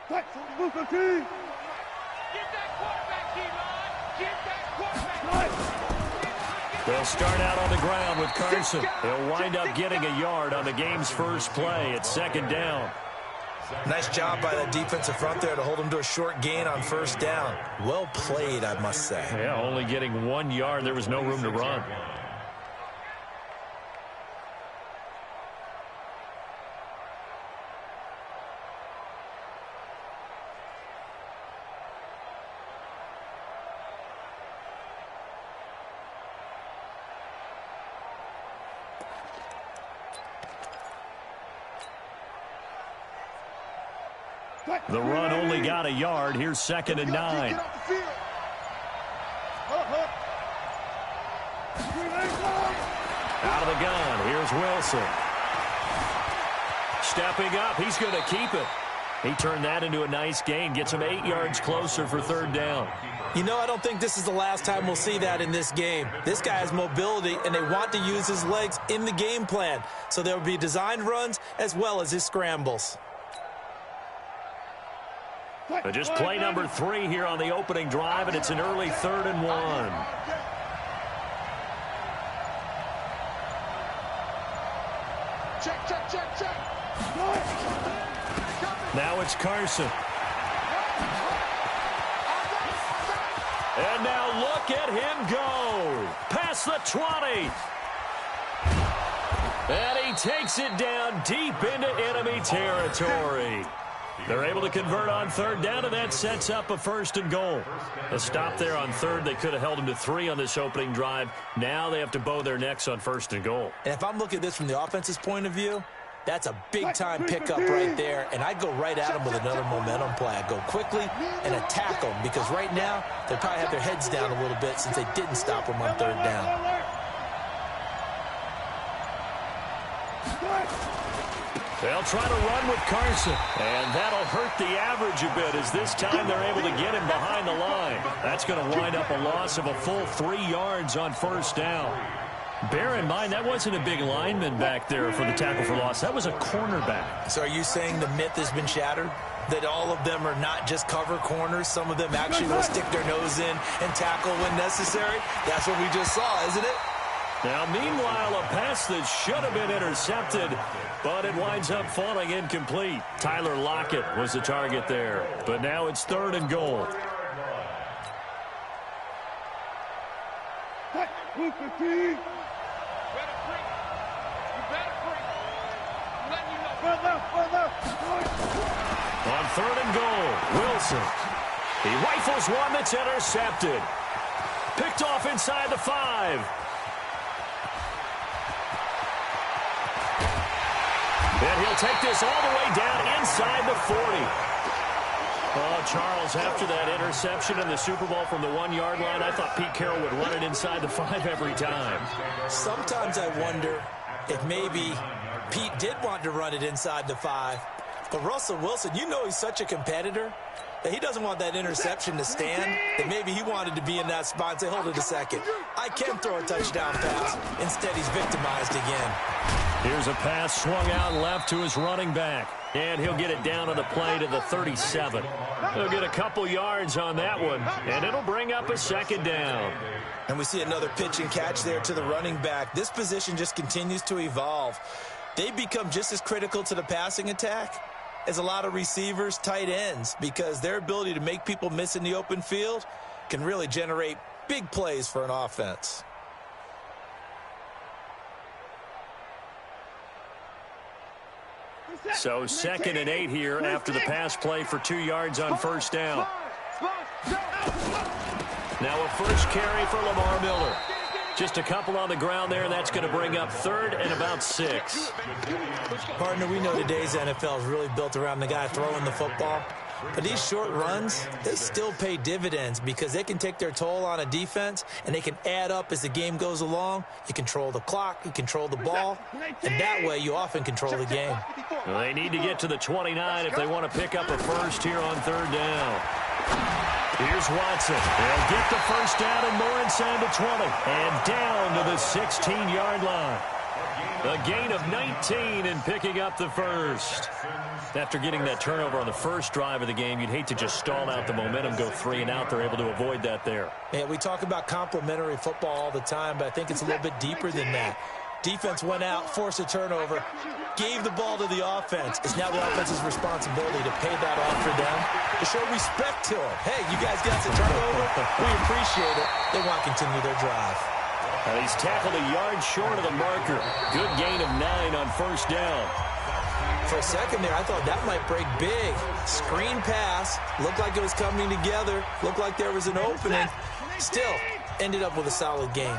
They'll start out on the ground with Carson. He'll wind up getting a yard on the game's first play. It's second down. Nice job by that defensive front there to hold him to a short gain on first down. Well played, I must say. Yeah, only getting 1 yard. There was no room to run. The run only got a yard. Here's second and 9. Out of the gun. Here's Wilson. Stepping up. He's going to keep it. He turned that into a nice gain. Gets him 8 yards closer for third down. You know, I don't think this is the last time we'll see that in this game. This guy has mobility, and they want to use his legs in the game plan. So there will be designed runs as well as his scrambles. Just play number 3 here on the opening drive, and it's an early 3rd and 1. Check. Now it's Carson. And now look at him go. Past the 20. And he takes it down deep into enemy territory. They're able to convert on third down, and that sets up a 1st and goal. A stop there on third. They could have held him to 3 on this opening drive. Now they have to bow their necks on 1st and goal. And if I'm looking at this from the offense's point of view, that's a big-time pickup right there. And I'd go right at him with another momentum play. I'd go quickly and attack them, because right now they probably have their heads down a little bit since they didn't stop him on third down. They'll try to run with Carson, and that'll hurt the average a bit, as this time they're able to get him behind the line. That's going to wind up a loss of a full 3 yards on first down. Bear in mind, that wasn't a big lineman back there for the tackle for loss. That was a cornerback. So are you saying the myth has been shattered? That all of them are not just cover corners? Some of them actually will stick their nose in and tackle when necessary? That's what we just saw, isn't it? Now, meanwhile, a pass that should have been intercepted, but it winds up falling incomplete. Tyler Lockett was the target there, but now it's 3rd and goal. On 3rd and goal, Wilson. He rifles one that's intercepted. Picked off inside the 5. And he'll take this all the way down inside the 40. Oh, Charles, after that interception in the Super Bowl from the 1-yard line, I thought Pete Carroll would run it inside the 5 every time. Sometimes I wonder if maybe Pete did want to run it inside the 5. But Russell Wilson, you know he's such a competitor that he doesn't want that interception to stand, that maybe he wanted to be in that spot and say, hold it a second, I can throw a touchdown pass. Instead, he's victimized again. Here's a pass swung out left to his running back. And he'll get it down on the play to the 37. He'll get a couple yards on that one, and it'll bring up a 2nd down. And we see another pitch and catch there to the running back. This position just continues to evolve. They become just as critical to the passing attack as a lot of receivers, tight ends, because their ability to make people miss in the open field can really generate big plays for an offense. So 2nd and 8 here after the pass play for 2 yards on first down. Now a first carry for Lamar Miller. Just a couple on the ground there, and that's going to bring up 3rd and about 6. Partner, we know today's NFL is really built around the guy throwing the football. But these short runs, they still pay dividends because they can take their toll on a defense, and they can add up as the game goes along. You control the clock, you control the ball, and that way you often control the game. Well, they need to get to the 29 if they want to pick up a first here on 3rd down. Here's Watson. They'll get the first down and more inside the 20. And down to the 16-yard line. A gain of 19 and picking up the first. After getting that turnover on the first drive of the game, you'd hate to just stall out the momentum, go 3 and out. They're able to avoid that there. Yeah, we talk about complementary football all the time, but I think it's a little bit deeper than that. Defense went out, forced a turnover, gave the ball to the offense. It's now the offense's responsibility to pay that off for them, to show respect to them. Hey, you guys got the turnover. We appreciate it. They want to continue their drive. He's tackled a yard short of the marker. Good gain of 9 on first down. For a second there, I thought that might break big. Screen pass. Looked like it was coming together. Looked like there was an opening. Still, ended up with a solid gain.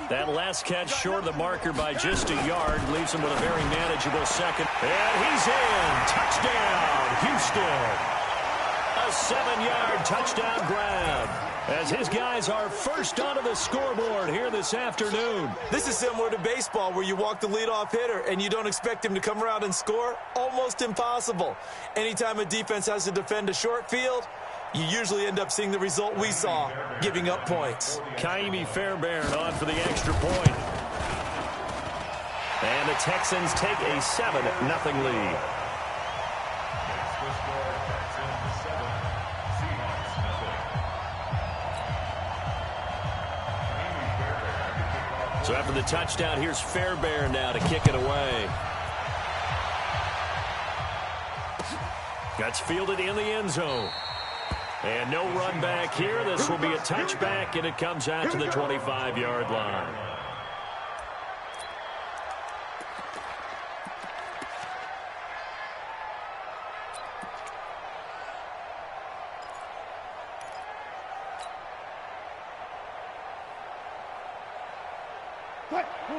That last catch short of the marker by just a yard leaves him with a very manageable second. And he's in. Touchdown, Houston. A 7-yard touchdown grab, as his guys are first onto the scoreboard here this afternoon. This is similar to baseball, where you walk the leadoff hitter and you don't expect him to come around and score. Almost impossible. Anytime a defense has to defend a short field, you usually end up seeing the result we saw, giving up points. Kaimi Fairbairn on for the extra point. And the Texans take a 7-0 lead. So after the touchdown, here's Fairbairn now to kick it away. That's fielded in the end zone. And no run back here. This will be a touchback, and it comes out to the 25-yard line.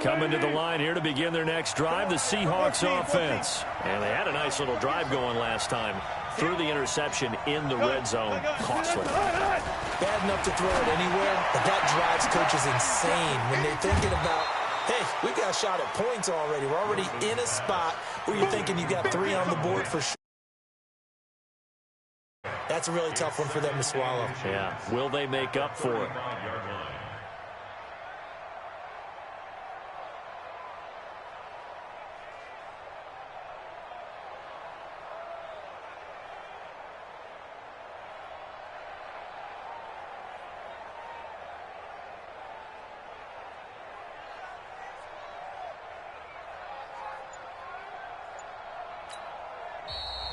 Coming to the line here to begin their next drive, the Seahawks offense. And they had a nice little drive going last time. Threw the interception in the red zone. Costly. Bad enough to throw it anywhere, but that drives coaches insane when they're thinking about, hey, we got a shot at points already. We're already in a spot where you're thinking you got 3 on the board for sure. That's a really tough one for them to swallow. Yeah. Will they make up for it?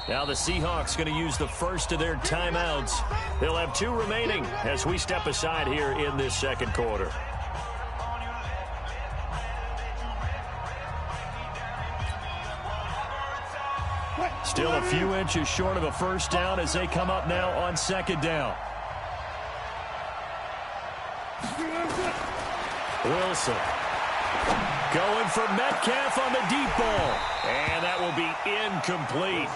Now the Seahawks going to use the first of their timeouts. They'll have 2 remaining as we step aside here in this second quarter. Still a few inches short of a first down as they come up now on second down. Wilson going for Metcalf on the deep ball. And that will be incomplete.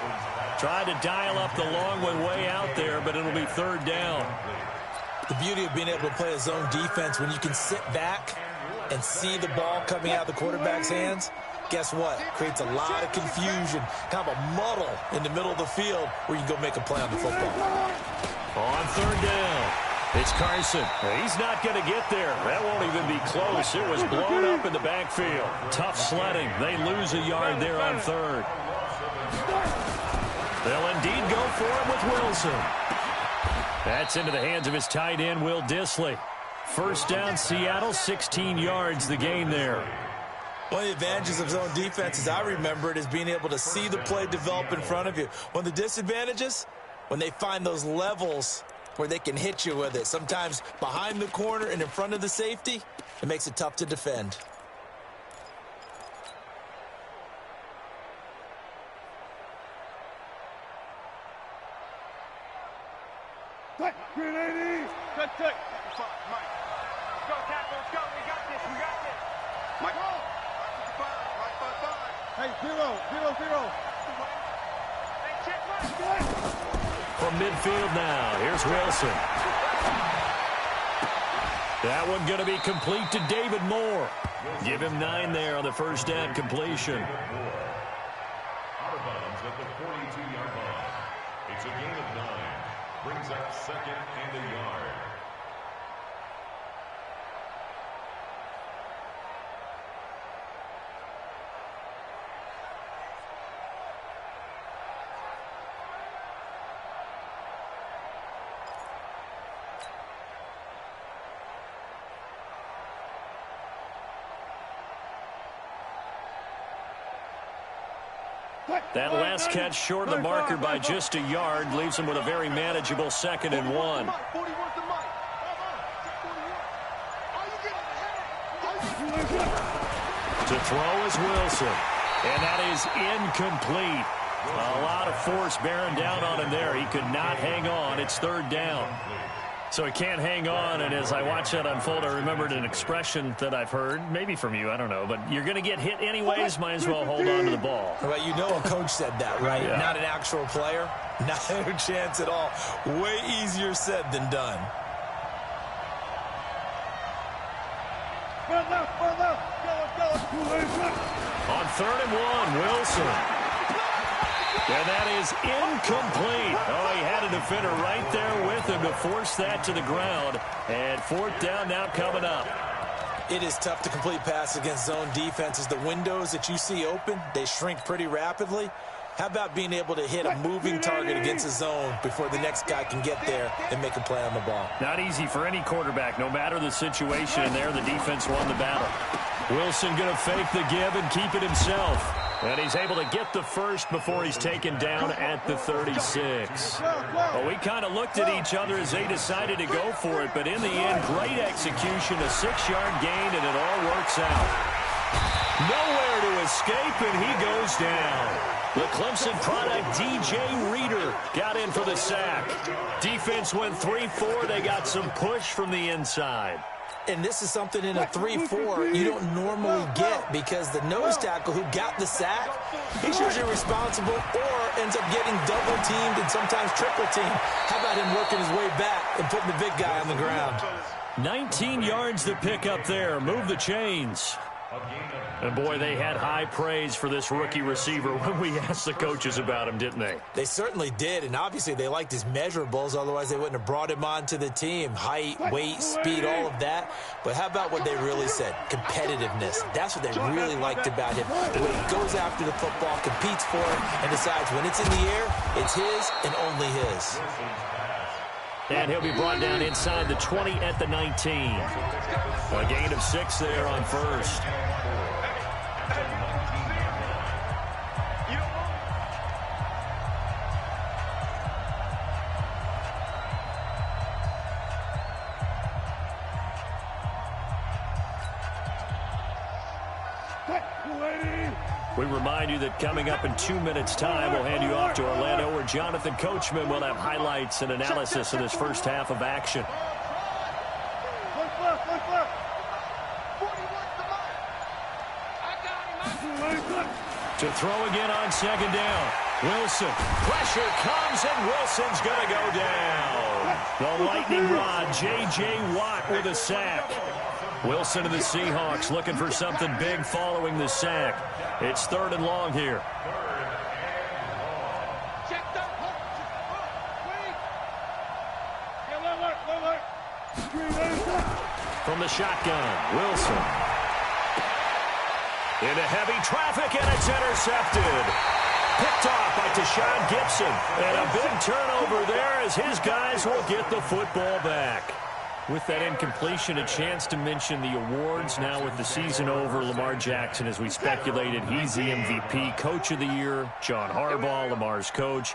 Tried to dial up the long one way out there, but it'll be third down. The beauty of being able to play a zone defense, when you can sit back and see the ball coming out of the quarterback's hands, guess what? Creates a lot of confusion, kind of a muddle in the middle of the field where you can go make a play on the football. On third down, it's Carson. He's not going to get there. That won't even be close. It was blown up in the backfield. Tough sledding. They lose a yard there on third. They'll indeed go for it with Wilson. That's into the hands of his tight end, Will Dissly. First down, Seattle, 16 yards the gain there. One of the advantages of zone defense, as I remember it, is being able to see the play develop in front of you. One of the disadvantages, when they find those levels where they can hit you with it, sometimes behind the corner and in front of the safety, it makes it tough to defend. Good. Mike. Go, tackle. Let's go. We got this. Mike. Hey, 0-0-0. From midfield now, here's Wilson. That one going to be complete to David Moore. Give him 9 there on the first down completion. Out of bounds at the 42-yard line. It's a gain of 9. Brings up second and a yard. That last catch short of the marker by just a yard leaves him with a very manageable 2nd and 1. To throw is Wilson. And that is incomplete. A lot of force bearing down on him there. He could not hang on. It's 3rd down. So he can't hang on, and as I watch that unfold, I remembered an expression that I've heard, maybe from you, I don't know, but you're going to get hit anyways, might as well hold on to the ball. Well, you know a coach said that, right? Yeah. Not an actual player. Not a chance at all. Way easier said than done. On 3rd and 1, Wilson. And that is incomplete. Oh, he had a defender right there with him to force that to the ground. And 4th down now coming up. It is tough to complete passes against zone defenses. The windows that you see open, they shrink pretty rapidly. How about being able to hit a moving target against a zone before the next guy can get there and make a play on the ball? Not easy for any quarterback, no matter the situation. And there, the defense won the battle. Wilson going to fake the give and keep it himself. And he's able to get the first before he's taken down at the 36. Well, we kind of looked at each other as they decided to go for it, but in the end, great execution, a 6-yard gain, and it all works out. Nowhere to escape, and he goes down. The Clemson product, DJ Reader, got in for the sack. Defense went 3-4. They got some push from the inside. And this is something in a 3-4 you don't normally get, because the nose tackle who got the sack, he's usually responsible or ends up getting double-teamed and sometimes triple-teamed. How about him working his way back and putting the big guy on the ground? 19 yards to pick up there. Move the chains. And, boy, they had high praise for this rookie receiver when we asked the coaches about him, didn't they? They certainly did, and obviously they liked his measurables. Otherwise, they wouldn't have brought him onto the team. Height, weight, speed, all of that. But how about what they really said? Competitiveness. That's what they really liked about him. The way he goes after the football, competes for it, and decides when it's in the air, it's his and only his. And he'll be brought down inside the 20 at the 19. A gain of 6 there on 1st. We remind you that coming up in 2 minutes' time, we'll hand you off to Orlando, where Jonathan Coachman will have highlights and analysis of this first half of action. To throw again on 2nd down. Wilson. Pressure comes, and Wilson's going to go down. The lightning rod, J.J. Watt with a sack. Wilson and the Seahawks looking for something big following the sack. It's 3rd and long here. From the shotgun, Wilson. Into heavy traffic, and it's intercepted. Picked off by Tashawn Gibson. And a big turnover there as his guys will get the football back. With that incompletion, a chance to mention the awards. Now with the season over, Lamar Jackson, as we speculated, he's the MVP. Coach of the Year, John Harbaugh, Lamar's coach.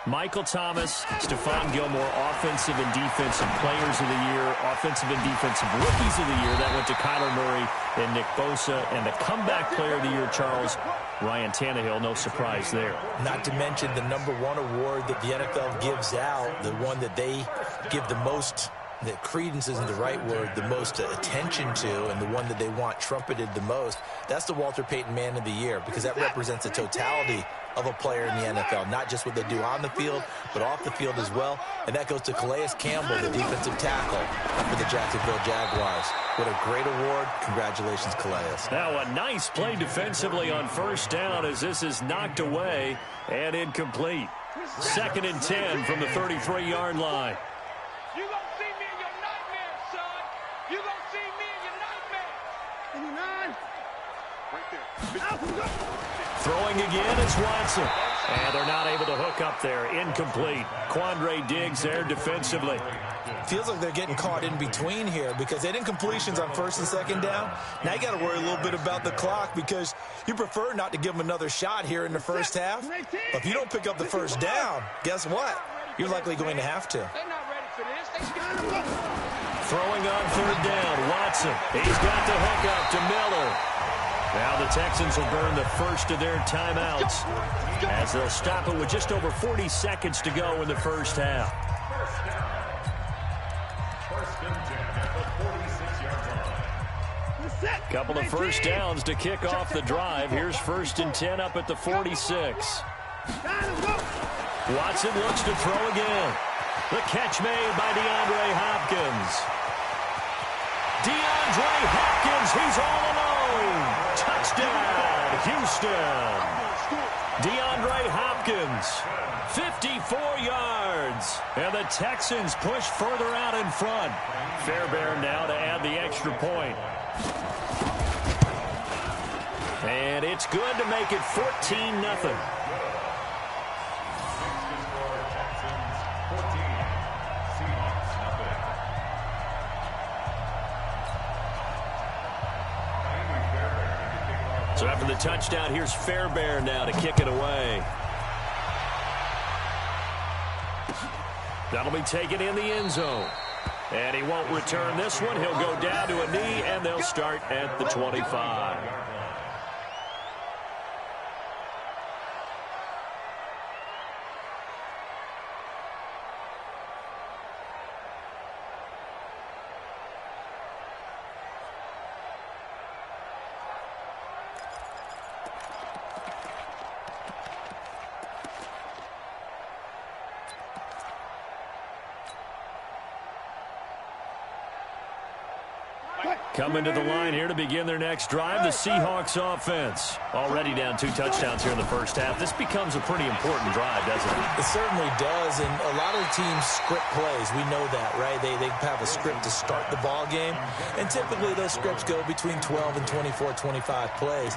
Michael Thomas, Stephon Gilmore, Offensive and Defensive Players of the Year, Offensive and Defensive Rookies of the Year. That went to Kyler Murray and Nick Bosa. And the Comeback Player of the Year, Charles, Ryan Tannehill. No surprise there. Not to mention the #1 award that the NFL gives out, the one that they give the most, that credence isn't the right word, the most attention to, and the one that they want trumpeted the most. That's the Walter Payton Man of the Year, because that represents the totality of a player in the NFL, not just what they do on the field, but off the field as well. And that goes to Calais Campbell, the defensive tackle for the Jacksonville Jaguars. What a great award. Congratulations, Calais. Now a nice play defensively on 1st down as this is knocked away and incomplete. 2nd and 10 from the 33-yard line. You gonna see me in your nightmares, son. You gonna see me in your nightmares. Right there. Throwing again is Watson. And they're not able to hook up there. Incomplete. Quandre Diggs there defensively. Feels like they're getting caught in between here because they didn't completions on first and second down. Now you got to worry a little bit about the clock because you prefer not to give them another shot here in the first half. But if you don't pick up the first down, guess what? You're likely going to have to. Throwing on third down, Watson. He's got the hook up to Miller. Now the Texans will burn the first of their timeouts as they'll stop it with just over 40 seconds to go in the first half. Couple of first downs to kick off the drive. Here's 1st and 10 up at the 46. Watson looks to throw again. The catch made by DeAndre Hopkins. DeAndre Hopkins, he's all alone. Touchdown, Houston. DeAndre Hopkins, 54 yards. And the Texans push further out in front. Fairbairn now to add the extra point. And it's good to make it 14-0. So after the touchdown, here's Fairbairn now to kick it away. That'll be taken in the end zone. And he won't return this one. He'll go down to a knee, and they'll start at the 25. Coming to the line here to begin their next drive, the Seahawks offense. Already down 2 touchdowns here in the first half. This becomes a pretty important drive, doesn't it? It certainly does, and a lot of the teams script plays. We know that, right? They have a script to start the ball game, and typically those scripts go between 12 and 24, 25 plays.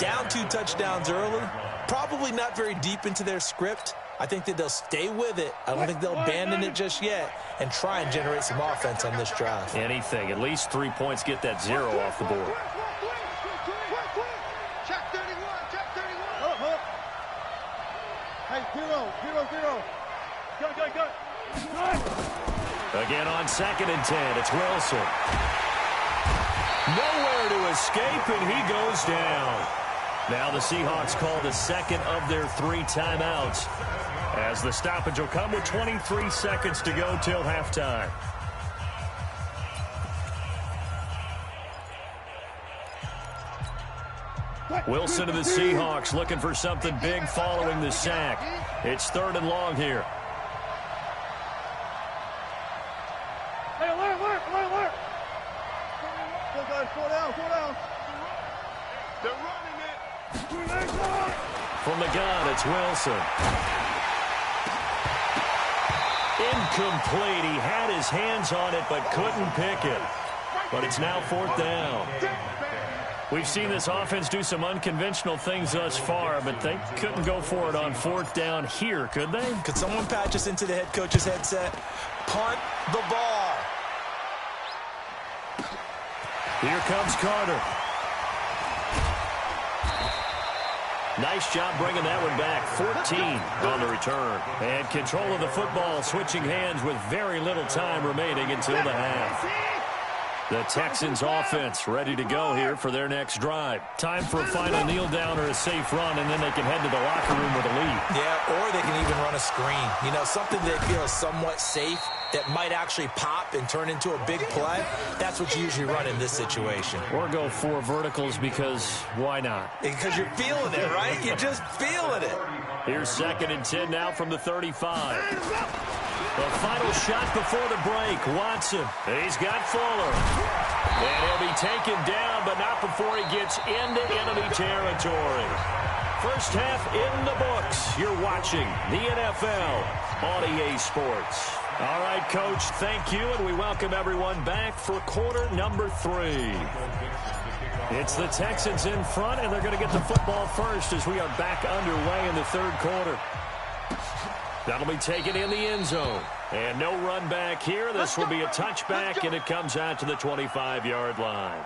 Down 2 touchdowns early, probably not very deep into their script. I think that they'll stay with it. I don't think they'll abandon it just yet and try and generate some offense on this drive. Anything. At least 3 points, get that 0 off the board. Check 31. Check 31. Hey, 0. Go. Again on 2nd and 10. It's Wilson. Nowhere to escape, and he goes down. Now the Seahawks call the second of their 3 timeouts, as the stoppage will come with 23 seconds to go till halftime. Wilson to the Seahawks looking for something big following the sack. It's 3rd and long here. Hey, alert. Go, guys, 4 down. They're running it. From the gun, it's Wilson. Incomplete. He had his hands on it but couldn't pick it. But it's now 4th down. We've seen this offense do some unconventional things thus far, but they couldn't go for it on 4th down here, could they? Could someone patch us into the head coach's headset? Punt the ball. Here comes Carter. Nice job bringing that one back. 14 on the return. And control of the football, switching hands with very little time remaining until the half. The Texans offense ready to go here for their next drive. Time for a final kneel down or a safe run, and then they can head to the locker room with a lead. Yeah, or they can even run a screen. You know, something they feel is somewhat safe that might actually pop and turn into a big play. That's what you usually run in this situation. Or go 4 verticals because why not? Because you're feeling it, right? You're just feeling it. Here's 2nd and 10 now from the 35. The final shot before the break. Watson. He's got Fuller. And he'll be taken down, but not before he gets into enemy territory. First half in the books. You're watching the NFL on EA Sports. All right, Coach, thank you, and we welcome everyone back for quarter number 3. It's the Texans in front, and they're going to get the football first as we are back underway in the third quarter. That'll be taken in the end zone. And no run back here. This will be a touchback, and it comes out to the 25-yard line.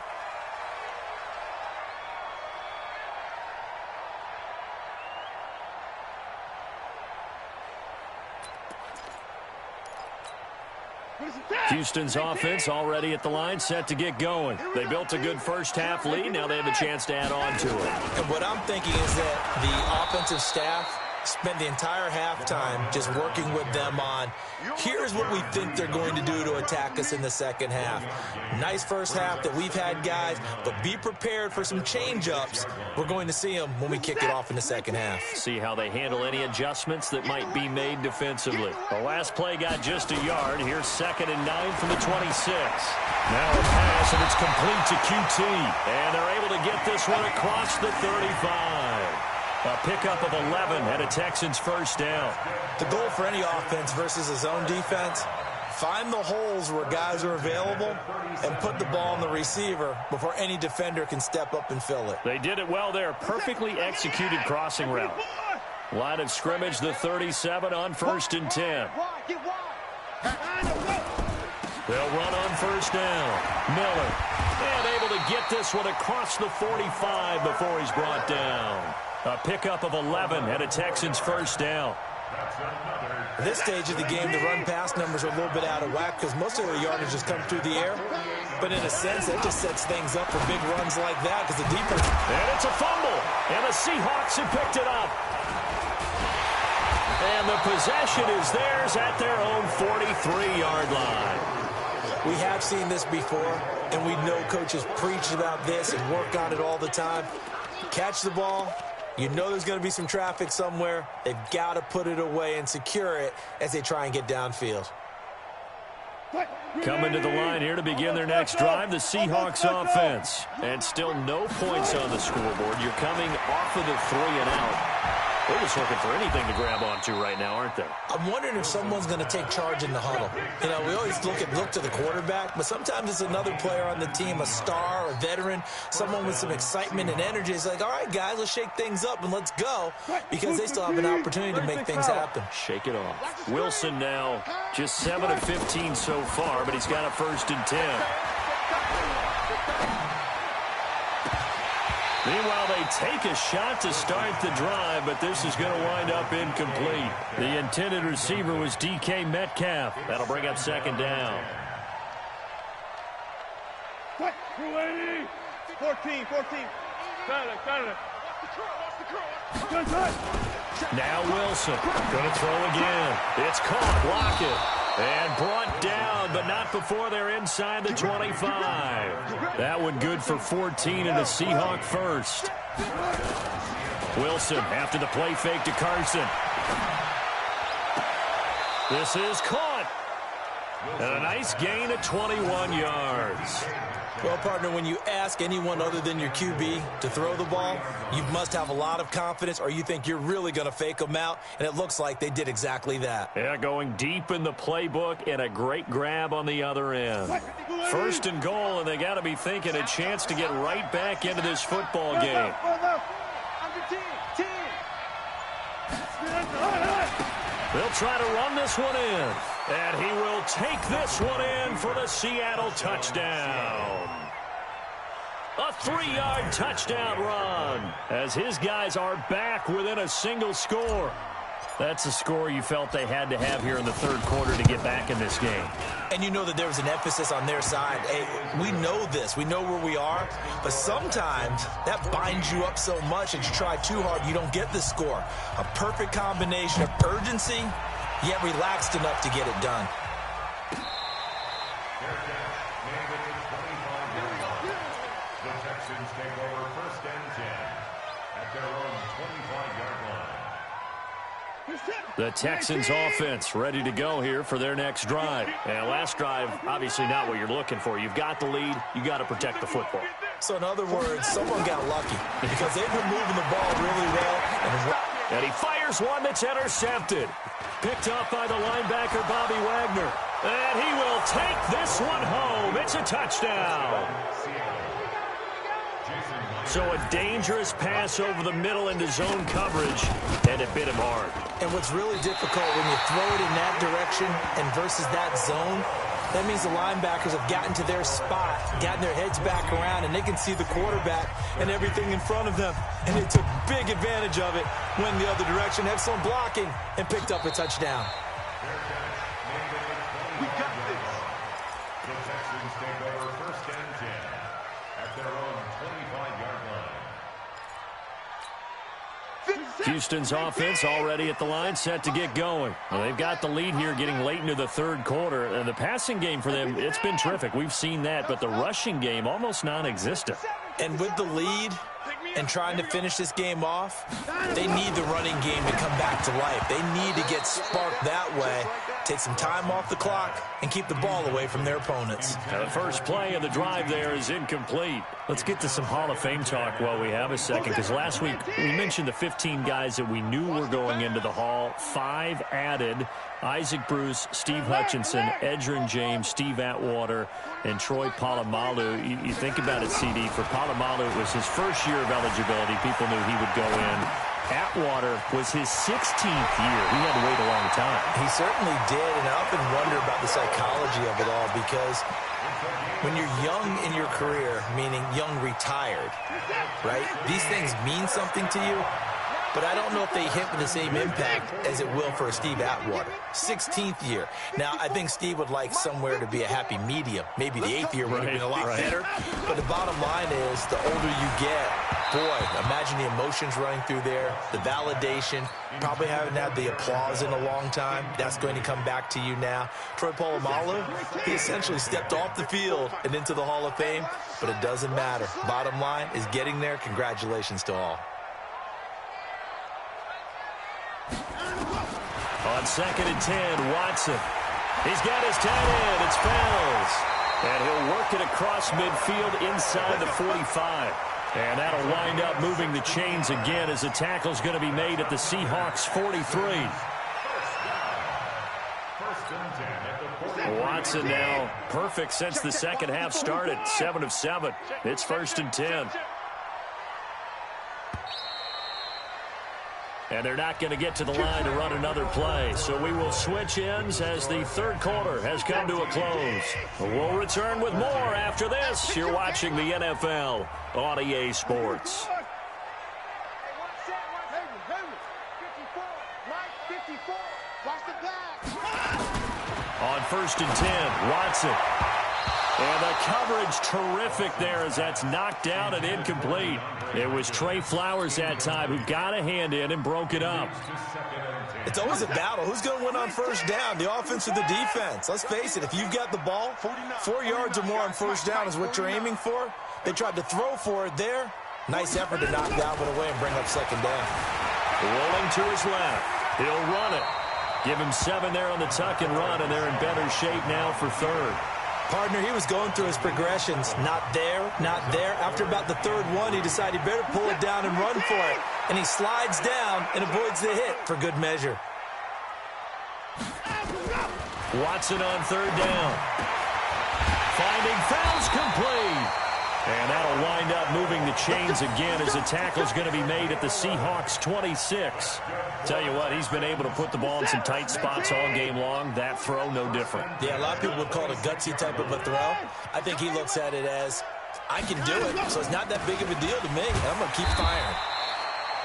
Houston's offense already at the line, set to get going. They built a good first-half lead. Now they have a chance to add on to it. And what I'm thinking is that the offensive staff spent the entire halftime just working with them on, here's what we think they're going to do to attack us in the second half. Nice first half that we've had, guys, but be prepared for some change-ups. We're going to see them when we kick it off in the second half. See how they handle any adjustments that might be made defensively. The last play got just a yard. Here's 2nd and 9 from the 26. Now a pass, and it's complete to QT. And they're able to get this one across the 35. A pickup of 11 and a Texans first down. The goal for any offense versus a zone defense, find the holes where guys are available and put the ball on the receiver before any defender can step up and fill it. They did it well there. Perfectly executed crossing route. Line of scrimmage, the 37 on 1st and 10. They'll run on first down. Miller. And able to get this one across the 45 before he's brought down. A pickup of 11 and a Texans first down. At this stage of the game, the run-pass numbers are a little bit out of whack because most of the yardage just come through the air. But in a sense, that just sets things up for big runs like that because the defense... And it's a fumble. And the Seahawks have picked it up. And the possession is theirs at their own 43-yard line. We have seen this before, and we know coaches preach about this and work on it all the time. Catch the ball. You know there's going to be some traffic somewhere. They've got to put it away and secure it as they try and get downfield. Coming to the line here to begin their next drive, the Seahawks offense. And still no points on the scoreboard. You're coming off of the 3 and out. They're just looking for anything to grab onto right now, aren't they? I'm wondering if someone's going to take charge in the huddle. You know, we always look to the quarterback, but sometimes it's another player on the team, a star, a veteran, someone with some excitement and energy. It's like, all right, guys, let's shake things up and let's go because they still have an opportunity to make things happen. Shake it off. Wilson now just 7 of 15 so far, but he's got a 1st and 10. Meanwhile, they take a shot to start the drive, but this is going to wind up incomplete. The intended receiver was DK Metcalf. That'll bring up 2nd down. 280. 14. Now Wilson going to throw again. It's caught. Block it. And brought down, but not before they're inside the 25. That one good for 14 and a Seahawk first. Wilson after the play fake to Carson. This is caught. And a nice gain of 21 yards. Well, partner, when you ask anyone other than your QB to throw the ball, you must have a lot of confidence or you think you're really going to fake them out, and it looks like they did exactly that. Yeah, going deep in the playbook and a great grab on the other end. 1st and goal, and they got to be thinking a chance to get right back into this football game. They'll try to run this one in. And he will take this one in for the Seattle touchdown. A 3-yard touchdown run as his guys are back within a single score. That's a score you felt they had to have here in the third quarter to get back in this game. And you know that there was an emphasis on their side. Hey, we know this. We know where we are. But sometimes that binds you up so much that you try too hard, you don't get the score. A perfect combination of urgency, yet relaxed enough to get it done. The Texans take over 1st and 10 at their own 25-yard line. The Texans offense ready to go here for their next drive. And last drive, obviously not what you're looking for. You've got the lead. You got to protect the football. So in other words, someone got lucky because they've been moving the ball really well. And And he fires one that's intercepted. Picked off by the linebacker, Bobby Wagner. And he will take this one home. It's a touchdown. So a dangerous pass over the middle into zone coverage, and it bit him hard. And what's really difficult when you throw it in that direction and versus that zone, that means the linebackers have gotten to their spot, gotten their heads back around, and they can see the quarterback and everything in front of them. And they took big advantage of it, went the other direction, excellent blocking, and picked up a touchdown. We got this. The Texans take over 1st and 10 at their own 25-yard line. Houston's offense already at the line, set to get going. Well, they've got the lead here getting late into the third quarter. And the passing game for them, it's been terrific. We've seen that, but the rushing game almost non-existent. And with the lead and trying to finish this game off, they need the running game to come back to life. They need to get sparked that way, take some time off the clock, and keep the ball away from their opponents. Now the first play of the drive there is incomplete. Let's get to some Hall of Fame talk while we have a second, because last week we mentioned the 15 guys that we knew were going into the Hall. 5 added: Isaac Bruce, Steve Hutchinson, Edgerrin James, Steve Atwater, and Troy Polamalu. You think about it, CD. For Polamalu, it was his first year of eligibility. People knew he would go in. Atwater was his 16th year. He had to wait a long time. He certainly did, and I often wonder about the psychology of it all, because when you're young in your career, meaning young retired, right, these things mean something to you, but I don't know if they hit with the same impact as it will for Steve Atwater. 16th year. Now, I think Steve would like somewhere to be a happy medium. Maybe the 8th year would have been a lot better. But the bottom line is, the older you get, boy, imagine the emotions running through there, the validation, probably haven't had the applause in a long time. That's going to come back to you now. Troy Polamalu, he essentially stepped off the field and into the Hall of Fame, but it doesn't matter. Bottom line is getting there. Congratulations to all. On 2nd and 10, Watson. He's got his tight end. It's Fells. And he'll work it across midfield inside the 45. And that'll wind up moving the chains again as the tackle's going to be made at the Seahawks 43. Watson now perfect since the second half started. 7 of 7. It's 1st and 10. And they're not going to get to the line to run another play. So we will switch ends as the third quarter has come to a close. We'll return with more after this. You're watching the NFL on EA Sports. On 1st and 10, Watson. And the coverage terrific there as that's knocked down and incomplete. It was Trey Flowers that time who got a hand in and broke it up. It's always a battle. Who's going to win on 1st down, the offense or the defense? Let's face it, if you've got the ball, 4 yards or more on 1st down is what you're aiming for. They tried to throw for it there. Nice effort to knock that one away and bring up 2nd down. Rolling to his left. He'll run it. Give him 7 there on the tuck and run, and they're in better shape now for 3rd. Partner, he was going through his progressions. Not there, not there. After about the 3rd one, he decided he better pull it down and run for it. And he slides down and avoids the hit for good measure. Watson on 3rd down. Finding Fells complete. And that'll wind up moving the chains again as the tackle's going to be made at the Seahawks 26. Tell you what, he's been able to put the ball in some tight spots all game long. That throw, no different. Yeah, a lot of people would call it a gutsy type of a throw. I think he looks at it as, I can do it, so it's not that big of a deal to me. I'm going to keep firing.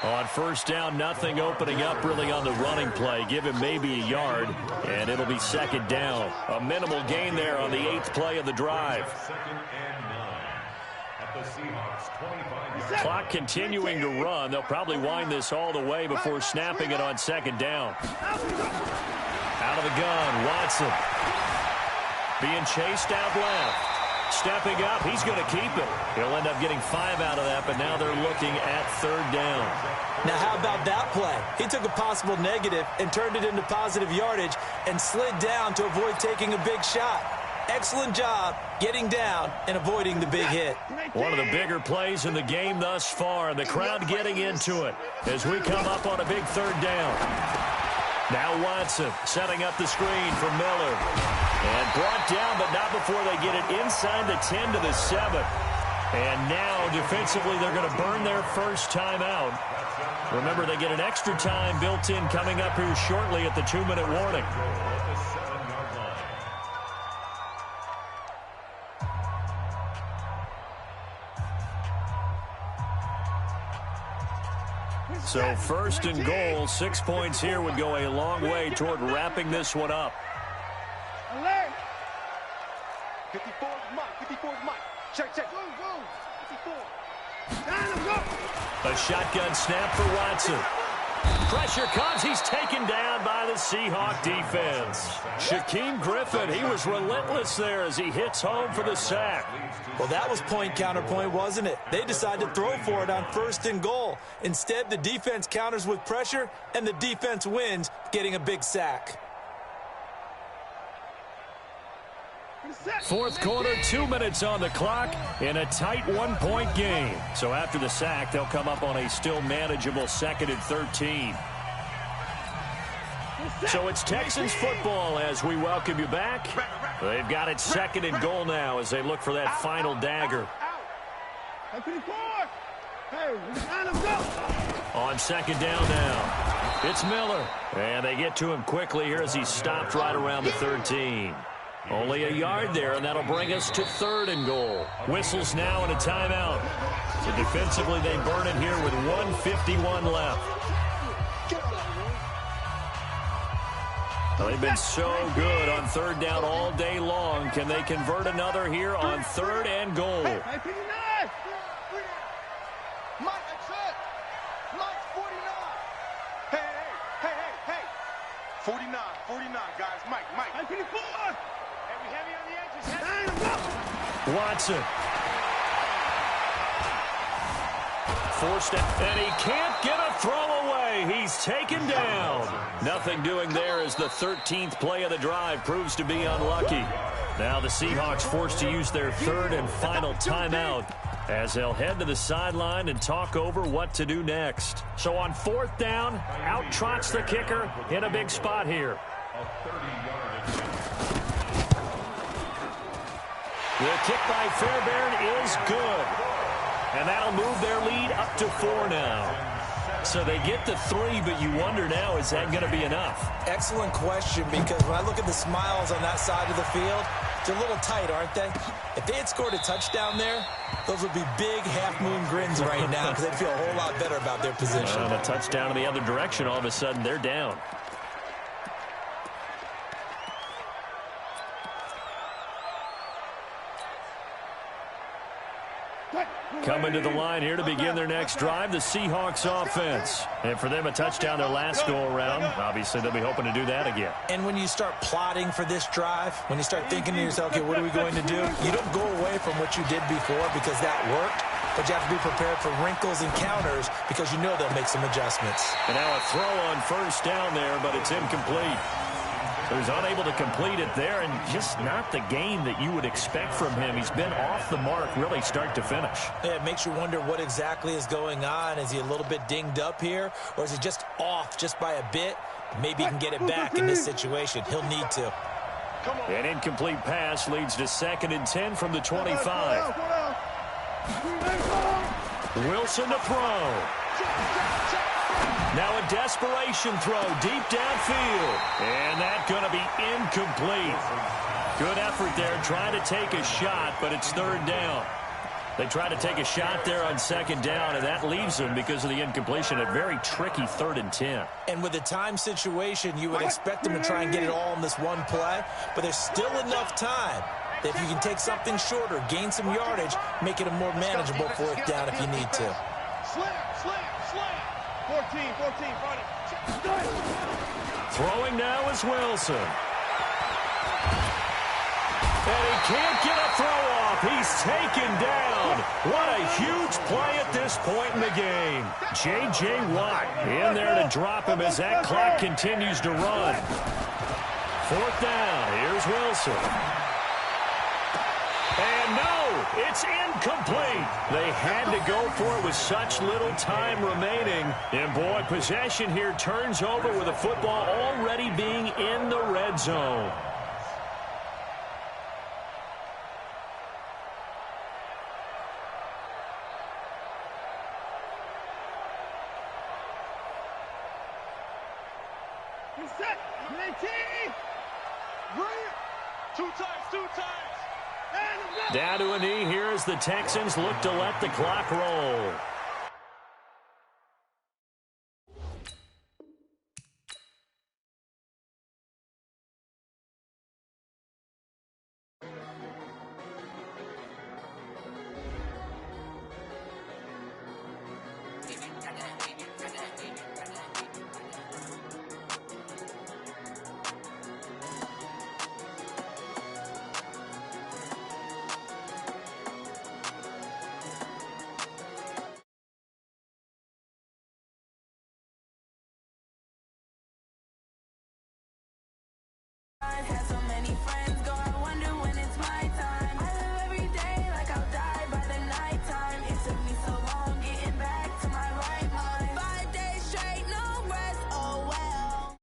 On 1st down, nothing opening up really on the running play. Give him maybe a yard, and it'll be 2nd down. A minimal gain there on the 8th play of the drive. Clock continuing to run. They'll probably wind this all the way before snapping it on 2nd down. Out of the gun, Watson. Being chased out left. Stepping up, he's going to keep it. He'll end up getting 5 out of that, but now they're looking at 3rd down. Now, how about that play? He took a possible negative and turned it into positive yardage and slid down to avoid taking a big shot. Excellent job getting down and avoiding the big hit. One of the bigger plays in the game thus far, and the crowd getting into it as we come up on a big third down. Now Watson setting up the screen for Miller. And brought down, but not before they get it inside the 10 to the 7. And now, defensively, they're going to burn their first timeout. Remember, they get an extra time built in coming up here shortly at the 2-minute warning. So first and goal, 6 points here would go a long way toward wrapping this one up. 54 is Mike. 54 is Mike. Check. Go. 54. A shotgun snap for Watson. Pressure comes. He's taken down by the Seahawk defense. Shaquem Griffin, he was relentless there as he hits home for the sack. Well, that was point counterpoint, wasn't it? They decided to throw for it on first and goal. Instead, the defense counters with pressure, and the defense wins, getting a big sack. Fourth quarter, 2 minutes on the clock in a tight 1-point game. So after the sack, they'll come up on a still manageable 2nd and 13. So it's Texans football as we welcome you back. They've got it 2nd and goal now as they look for that final dagger. On 2nd down now, it's Miller. And they get to him quickly here as he's stopped right around the 13. Only a yard there, and that'll bring us to 3rd and goal. Whistles now and a timeout. So defensively, they burn it here with 1:51 left. Well, they've been so good on 3rd down all day long. Can they convert another here on 3rd and goal? Mike, that's it. Mike's 49. Hey. 49, guys. Mike. 54. Heavy on the edges. Watson. Forced it, and he can't get a throw away. He's taken down. Nothing doing there as the 13th play of the drive proves to be unlucky. Now the Seahawks forced to use their 3rd and final timeout as they'll head to the sideline and talk over what to do next. So on 4th down, out trots the kicker in a big spot here. The kick by Fairbairn is good. And that'll move their lead up to 4 now. So they get to 3, but you wonder now, is that going to be enough? Excellent question, because when I look at the smiles on that side of the field, they're a little tight, aren't they? If they had scored a touchdown there, those would be big half-moon grins right now because they'd feel a whole lot better about their position. And a touchdown in the other direction, all of a sudden they're down. Coming to the line here to begin their next drive, the Seahawks offense. And for them, a touchdown their last go-around. Obviously, they'll be hoping to do that again. And when you start plotting for this drive, when you start thinking to yourself, okay, what are we going to do? You don't go away from what you did before because that worked, but you have to be prepared for wrinkles and counters because you know they'll make some adjustments. And now a throw on 1st down there, but it's incomplete. So he's unable to complete it there, and just not the game that you would expect from him. He's been off the mark really start to finish. Yeah, it makes you wonder what exactly is going on. Is he a little bit dinged up here, or is he just off just by a bit? Maybe he can get it back in this situation. He'll need to. An incomplete pass leads to 2nd and 10 from the 25. Wilson to throw. Now a desperation throw deep downfield. And that's going to be incomplete. Good effort there trying to take a shot, but it's 3rd down. They try to take a shot there on 2nd down, and that leaves them because of the incompletion. A very tricky 3rd and 10. And with the time situation, you would expect them to try and get it all in this one play, but there's still enough time that if you can take something shorter, gain some yardage, make it a more manageable 4th down if you need to. Slam. 14, Throwing now is Wilson. And he can't get a throw off. He's taken down. What a huge play at this point in the game. J.J. Watt in there to drop him as that clock continues to run. 4th down. Here's Wilson. And no, it's incomplete. They had to go for it with such little time remaining. And boy, possession here turns over with the football already being in the red zone. Set. Two times. Down to a knee here as the Texans look to let the clock roll. Had so many friends go, I wonder when it's my time. I live every day like I'll die by the nighttime. It took me so long getting back to my right mind. 5 days straight, no rest, oh well.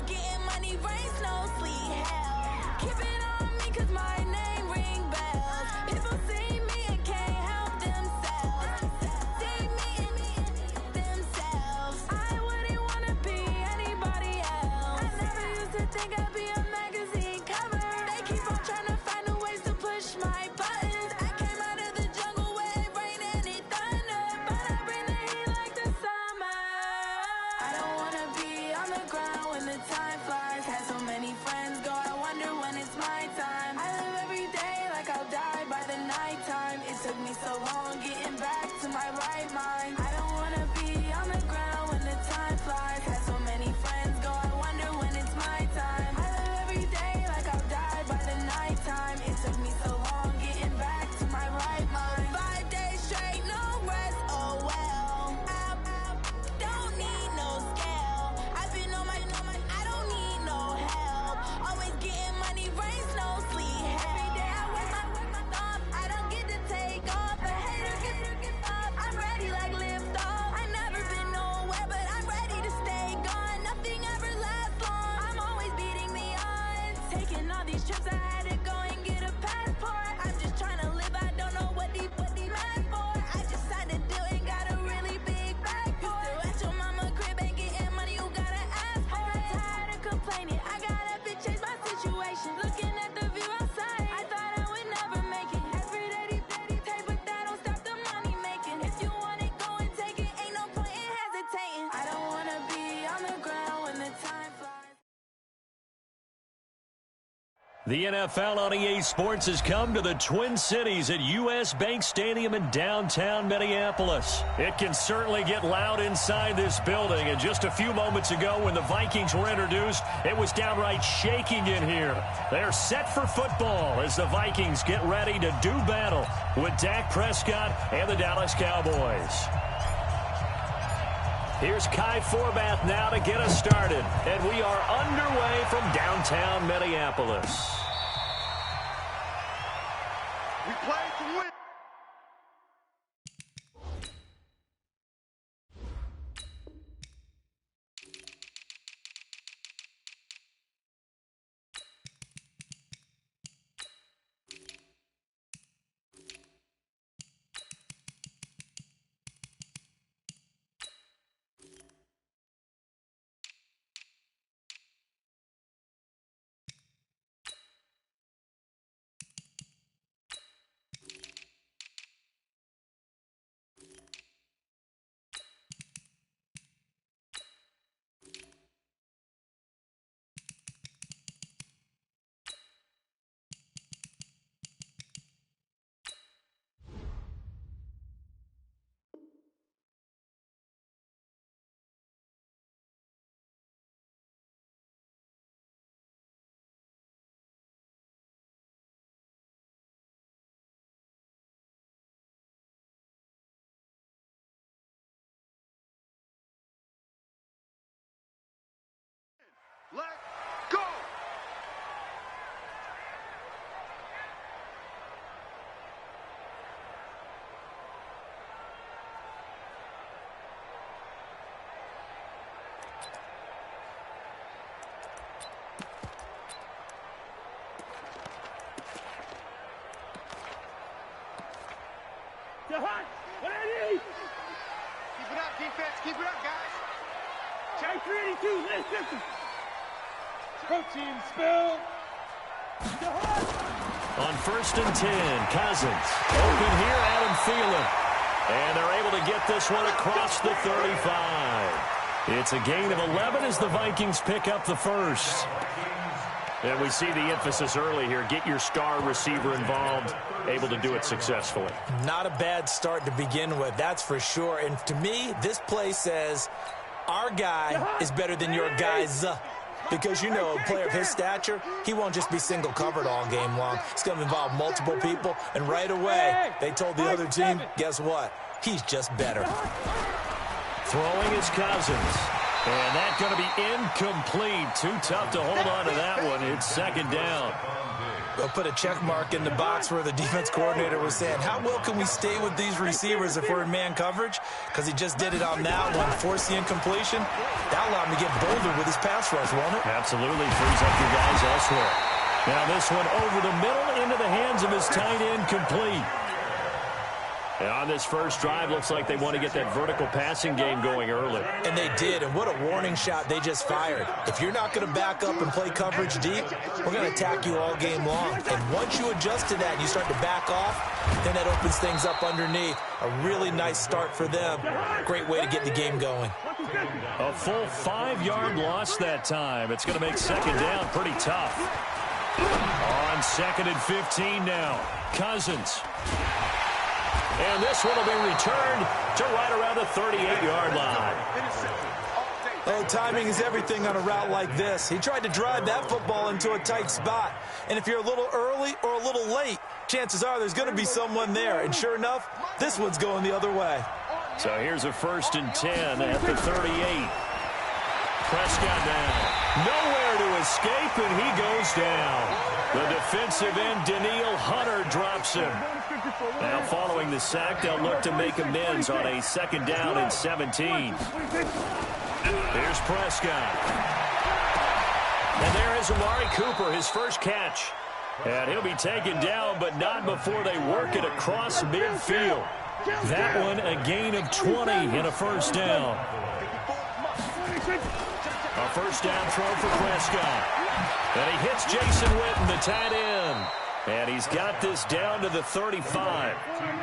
Getting money, rains, no sleep, hell. Keep it on me cause my name ring bells. People see me and can't help themselves. See me and themselves. I wouldn't wanna be anybody else. I never used to think I'd be a magazine cover. They keep on trying to find a ways to push my buttons. I came out of the jungle where it rained and it thunder, but I bring the heat like the summer. I don't wanna be on the ground when the time flies. Had so many friends go, I wonder when it's my time. I live every day like I'll die by the nighttime. It took me so long getting back to my right mind. I don't wanna be on the ground when the time flies. Had so many friends go, I wonder when it's my time. I live every day like I'll die by the nighttime. It took me so long getting back to my right mind. 5 days straight, no rest, oh well. I don't need no scale. I've been on my, I don't need no help. Always getting money, rains, no sleep. Every day I work my thumb. I don't get to take off. The hater gets up. I'm ready like lift off. I never been nowhere, but I'm ready to stay gone. Nothing ever lasts long. I'm always beating the odds. Taking all these trips, I had to go and get a passport. I'm just trying to live. I don't know what these mad for. I just signed a deal and got a really big bag for it. Still at your mama crib and getting money, you gotta ask for it. Tired of complaining, I gotta change my situation. Looking at the view outside, I thought I would never make it. Every day they take, but that don't stop the money making. If you want it, go and take it. Ain't no point in hesitating. I don't wanna be on the ground when the time flies. The NFL on EA Sports has come to the Twin Cities at US Bank Stadium in downtown Minneapolis. It can certainly get loud inside this building, and just a few moments ago when the Vikings were introduced, it was downright shaking in here. They're set for football as the Vikings get ready to do battle with Dak Prescott and the Dallas Cowboys. Here's Kai Forbath now to get us started, and we are underway from downtown Minneapolis. We play to win. Keep it up, defense. Keep it up, guys. Check 382. Listen. Protein spill. On 1st and 10, Cousins. Open here, Adam Thielen. And they're able to get this one across the 35. It's a gain of 11 as the Vikings pick up the first. And we see the emphasis early here. Get your star receiver involved, able to do it successfully. Not a bad start to begin with, that's for sure. And to me, this play says our guy is better than your guy's. Because, you know, a player of his stature, he won't just be single covered all game long. It's going to involve multiple people. And right away, they told the other team, guess what? He's just better. Throwing is Cousins. And that's going to be incomplete. Too tough to hold on to that one. It's 2nd down. They'll put a check mark in the box where the defense coordinator was saying, how well can we stay with these receivers if we're in man coverage? Because he just did it on that one, force the incompletion. That allowed him to get bolder with his pass rush, won't it? Absolutely. Frees up your guys elsewhere. Now this one over the middle into the hands of his tight end, complete. And on this first drive, looks like they want to get that vertical passing game going early. And they did, and what a warning shot they just fired. If you're not going to back up and play coverage deep, we're going to attack you all game long. And once you adjust to that and you start to back off, then that opens things up underneath. A really nice start for them. Great way to get the game going. A full 5-yard loss that time. It's going to make 2nd down pretty tough. On 2nd and 15 now, Cousins. And this one will be returned to right around the 38-yard line. Oh, timing is everything on a route like this. He tried to drive that football into a tight spot. And if you're a little early or a little late, chances are there's going to be someone there. And sure enough, this one's going the other way. So here's a 1st and 10 at the 38. Prescott now. Nowhere to escape, and he goes down. The defensive end, Danielle Hunter, drops him. Now following the sack, they'll look to make amends on a 2nd down and 17. Here's Prescott. And there is Amari Cooper, his first catch. And he'll be taken down, but not before they work it across midfield. That one a gain of 20 and a 1st down. A 1st down throw for Prescott. And he hits Jason Witten, the tight end. And he's got this down to the 35.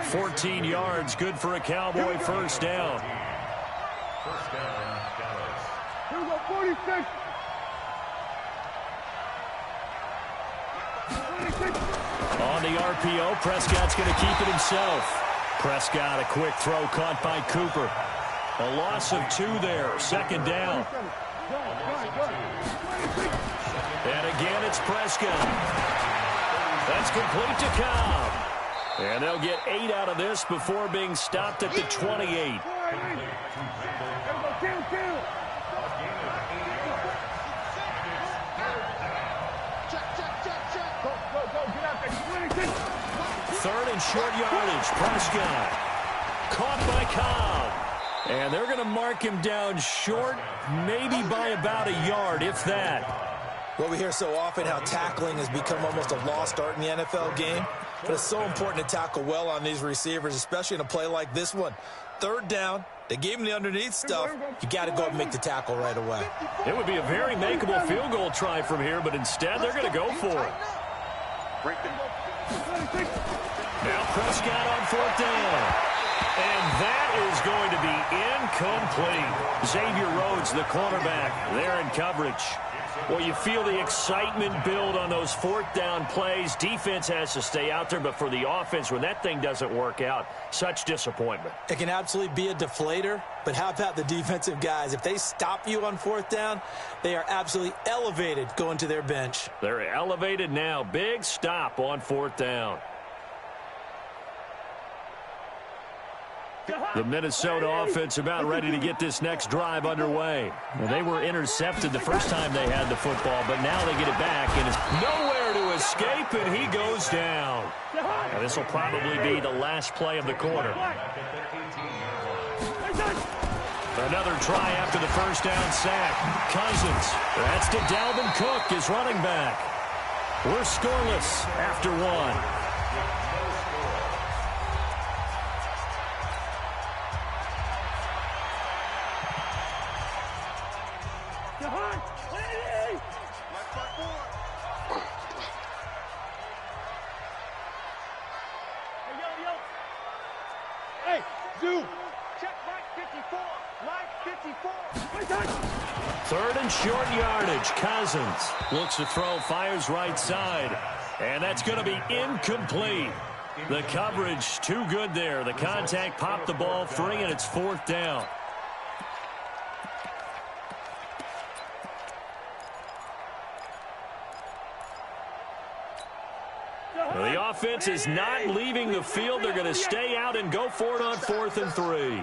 14 yards, good for a Cowboy 1st down. 1st down, Dallas. Here we go, 46. 46. On the RPO, Prescott's going to keep it himself. Prescott, a quick throw caught by Cooper. A loss of 2 there, 2nd down. And again, it's Prescott. That's complete to Cobb. And they'll get 8 out of this before being stopped at the 28. Third and short yardage. Prescott caught by Cobb. And they're going to mark him down short, maybe by about a yard, if that. Well, we hear so often how tackling has become almost a lost art in the NFL game. But it's so important to tackle well on these receivers, especially in a play like this one. 3rd down, they gave him the underneath stuff. You got to go and make the tackle right away. It would be a very makeable field goal try from here, but instead they're going to go for it. Now Prescott on 4th down. And that is going to be incomplete. Xavier Rhodes, the cornerback, there in coverage. Well, you feel the excitement build on those 4th down plays. Defense has to stay out there, but for the offense, when that thing doesn't work out, such disappointment. It can absolutely be a deflator, but how about the defensive guys? If they stop you on 4th down, they are absolutely elevated going to their bench. They're elevated now. Big stop on 4th down. The Minnesota offense about ready to get this next drive underway. Well, they were intercepted the first time they had the football, but now they get it back, and it's nowhere to escape, and he goes down. Now, this will probably be the last play of the quarter. Another try after the 1st down sack. Cousins. That's to Dalvin Cook, his running back. We're scoreless after 1. Hey, Zoo. Check Mike 54. Mike 54. Third and short yardage. Cousins looks to throw, fires right side. And that's going to be incomplete. The coverage too good there. The contact popped the ball free, and it's fourth down. Well, the offense is not leaving the field. They're going to stay out and go for it on 4th and 3.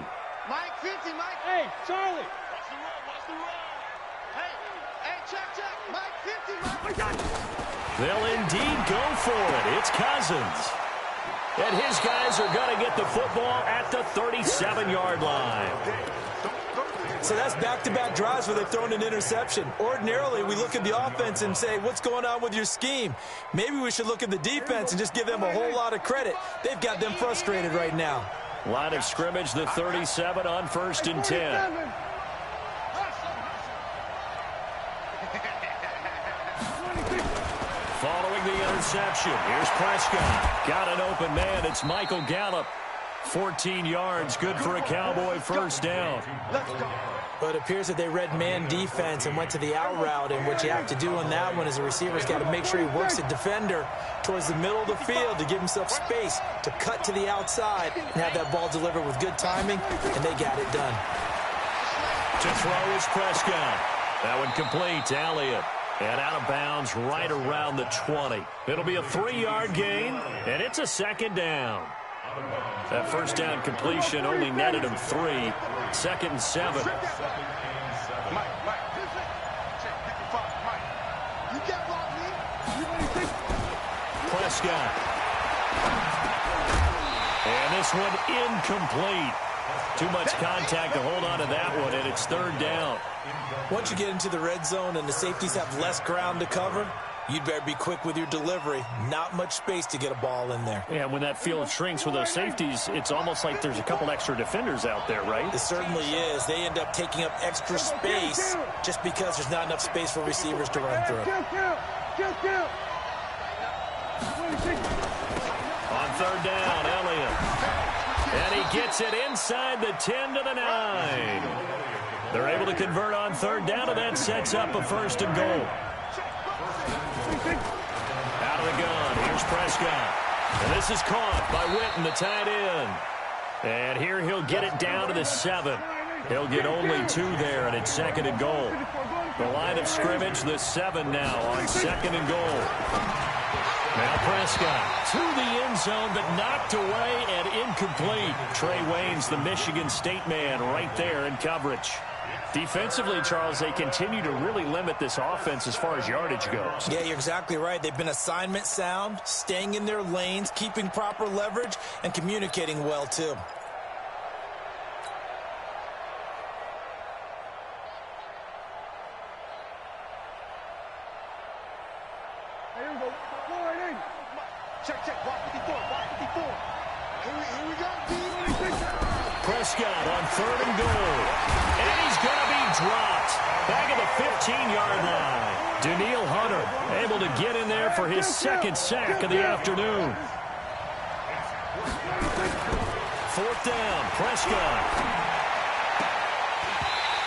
Mike 50, Mike. Hey, Charlie. Watch the run. Hey, check. Mike 50, Mike. They'll indeed go for it. It's Cousins. And his guys are going to get the football at the 37-yard line. So that's back-to-back drives where they've thrown an interception. Ordinarily, we look at the offense and say, what's going on with your scheme? Maybe we should look at the defense and just give them a whole lot of credit. They've got them frustrated right now. Line of scrimmage, the 37 on 1st and 10. Following the interception, here's Prescott. Got an open man. It's Michael Gallup. 14 yards, good for a Cowboy first down. But it appears that they read man defense and went to the out route, and what you have to do on that one is the receiver's got to make sure he works the defender towards the middle of the field to give himself space to cut to the outside and have that ball delivered with good timing, and they got it done. To throw is Prescott. That one complete to Elliott. And out of bounds right around the 20. It'll be a 3-yard gain, and it's a second down. That first down completion only netted him 3. 2nd and 7. Prescott. And this one incomplete. Too much contact to hold on to that one, and it's 3rd down. Once you get into the red zone and the safeties have less ground to cover, you'd better be quick with your delivery. Not much space to get a ball in there. Yeah, when that field shrinks with those safeties, it's almost like there's a couple extra defenders out there, right? It certainly is. They end up taking up extra space just because there's not enough space for receivers to run through. On 3rd down, Elliott. And he gets it inside the 10 to the 9. They're able to convert on 3rd down, and that sets up a 1st and goal. Out of the gun, here's Prescott. And this is caught by Witten, the tight end. And here he'll get it down to the 7. He'll get only 2 there, and it's 2nd and goal. The line of scrimmage, the 7 now on 2nd and goal. Now Prescott to the end zone, but knocked away and incomplete. Trey Waynes, the Michigan State man, right there in coverage. Defensively, Charles, they continue to really limit this offense as far as yardage goes. Yeah, you're exactly right. They've been assignment sound, staying in their lanes, keeping proper leverage, and communicating well, too. Here we go. Check. Block 54. Here we go, D. Prescott on 3rd and goal. And he's going to be dropped. Back at the 15-yard line. Daniil Hunter able to get in there for his 2nd sack of the afternoon. 4th down, Prescott.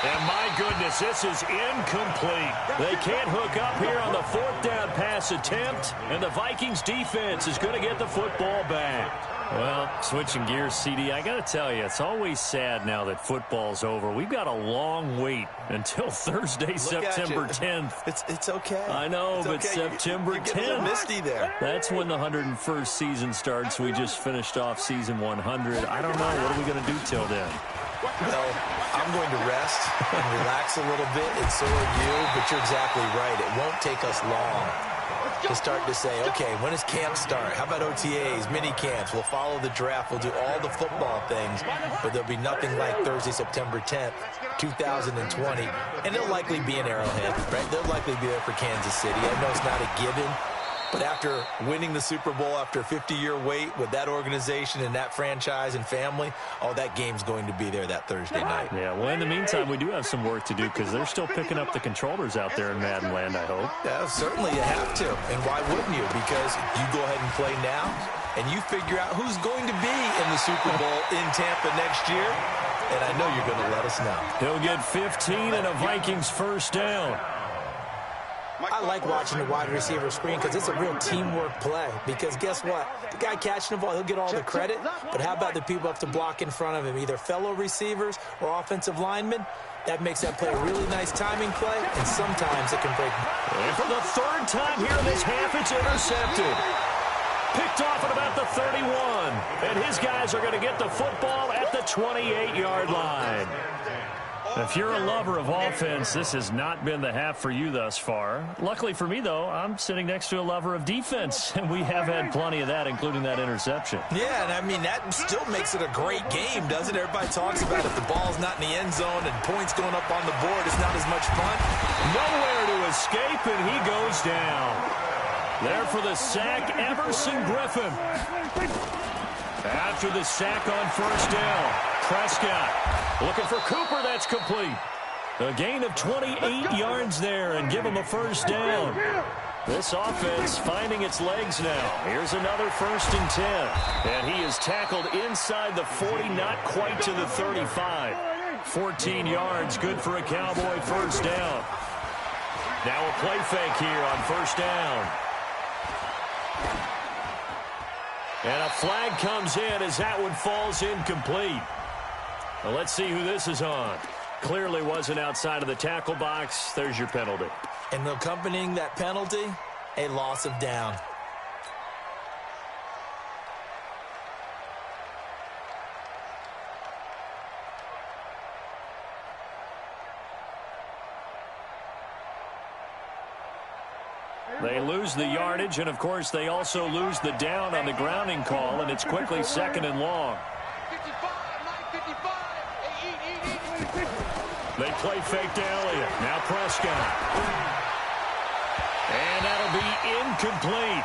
And my goodness, this is incomplete. They can't hook up here on the 4th down pass attempt, and the Vikings defense is going to get the football back. Well, switching gears, CD, I got to tell you, it's always sad now that football's over. We've got a long wait until Thursday, September 10th. It's okay. I know, it's but okay. September 10th. You get a little misty there. That's when the 101st season starts. We just finished off season 100. I don't know. What are we going to do till then? Well, I'm going to rest and relax a little bit, and so are you, but you're exactly right. It won't take us long to start to say, okay, when does camp start? How about OTAs, mini camps? We'll follow the draft. We'll do all the football things, but there'll be nothing like Thursday, September 10th, 2020, and they'll likely be in Arrowhead, right? They'll likely be there for Kansas City. I know it's not a given, But after winning the Super Bowl after a 50-year wait with that organization and that franchise and family, oh, that game's going to be there that Thursday night. Yeah, well, in the meantime, we do have some work to do because they're still picking up the controllers out there in Madden land, I hope. Yeah, certainly you have to. And why wouldn't you? Because you go ahead and play now, and you figure out who's going to be in the Super Bowl in Tampa next year, and I know you're going to let us know. He'll get 15 and a Vikings first down. I like watching the wide receiver screen because it's a real teamwork play. Because guess what? The guy catching the ball, he'll get all the credit. But how about the people up to block in front of him, either fellow receivers or offensive linemen? That makes that play a really nice timing play, and sometimes it can break. And for the third time here in this half, it's intercepted. Picked off at about the 31. And his guys are going to get the football at the 28-yard line. If you're a lover of offense, this has not been the half for you thus far. Luckily for me, though, I'm sitting next to a lover of defense, and we have had plenty of that, including that interception. Yeah, and I mean, that still makes it a great game, doesn't it? Everybody talks about if the ball's not in the end zone and points going up on the board, it's not as much fun. Nowhere to escape, and he goes down. There for the sack, Everson Griffin. After the sack on first down, Prescott looking for Cooper. That's complete. A gain of 28 yards there and give him a first down. This offense finding its legs now. Here's another 1st and 10. And he is tackled inside the 40, not quite to the 35. 14 yards, good for a Cowboy first down. Now a play fake here on first down. And a flag comes in as that one falls incomplete. Well, let's see who this is on. Clearly wasn't outside of the tackle box. There's your penalty. And accompanying that penalty, a loss of down. They lose the yardage, and, of course, they also lose the down on the grounding call, and it's quickly 2nd and long. They play fake to Elliott. Now Prescott. And that'll be incomplete.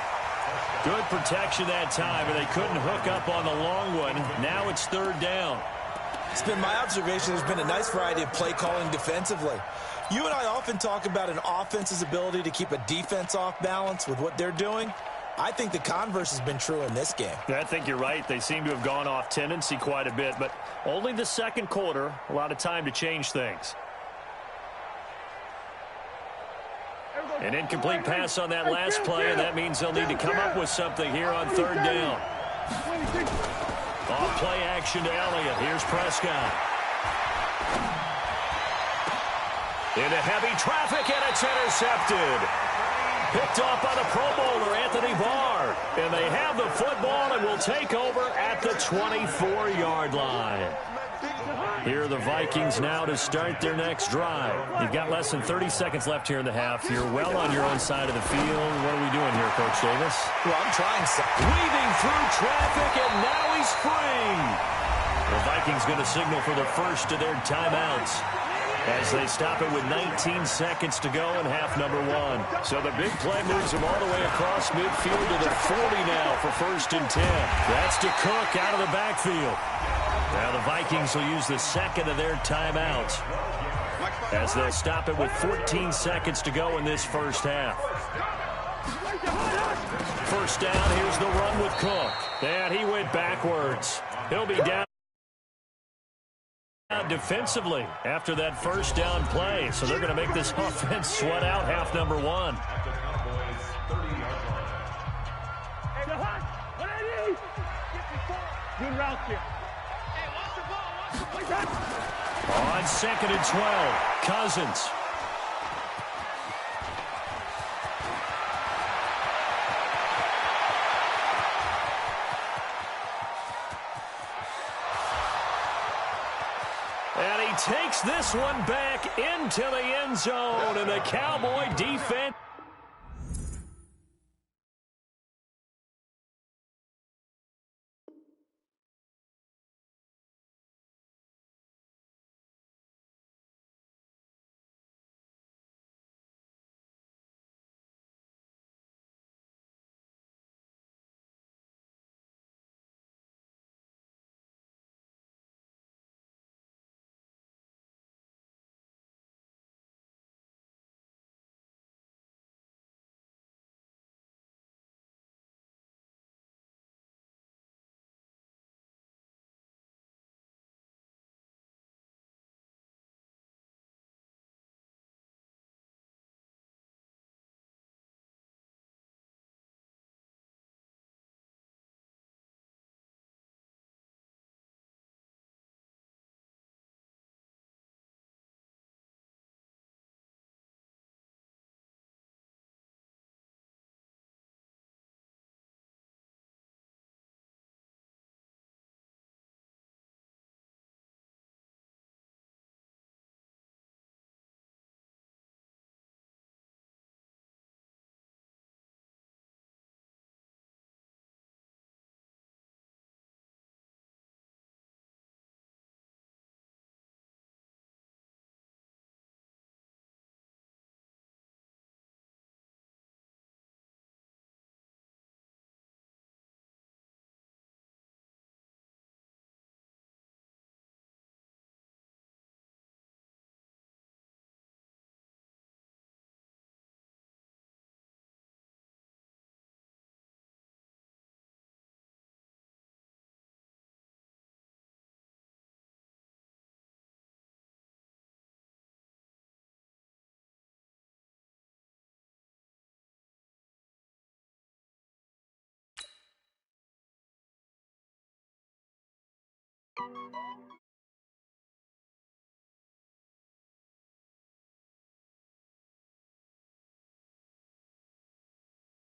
Good protection that time, but they couldn't hook up on the long one. Now it's 3rd down. It's been my observation there's been a nice variety of play calling defensively. You and I often talk about an offense's ability to keep a defense off balance with what they're doing. I think the converse has been true in this game. I think you're right. They seem to have gone off tendency quite a bit, but only the 2nd quarter, a lot of time to change things. An incomplete pass on that last play, and that means they'll need to come up with something here on 3rd down. Off play action to Elliott. Here's Prescott. Into heavy traffic, and it's intercepted. Picked off by the Pro Bowler, Anthony Barr. And they have the football and will take over at the 24-yard line. Here are the Vikings now to start their next drive. You've got less than 30 seconds left here in the half. You're well on your own side of the field. What are we doing here, Coach Davis? Well, I'm trying something. Weaving through traffic, and now he's free. The Vikings going to signal for the first of their timeouts as they stop it with 19 seconds to go in half number 1. So the big play moves them all the way across midfield to the 40 now for 1st and 10. That's to Cook out of the backfield. Now the Vikings will use the 2nd of their timeouts as they'll stop it with 14 seconds to go in this first half. First down, here's the run with Cook. And he went backwards. He'll be down defensively after that first down play. So they're going to make this offense sweat out half number 1. Good route here. On 2nd and 12, Cousins. And he takes this one back into the end zone, and the Cowboy defense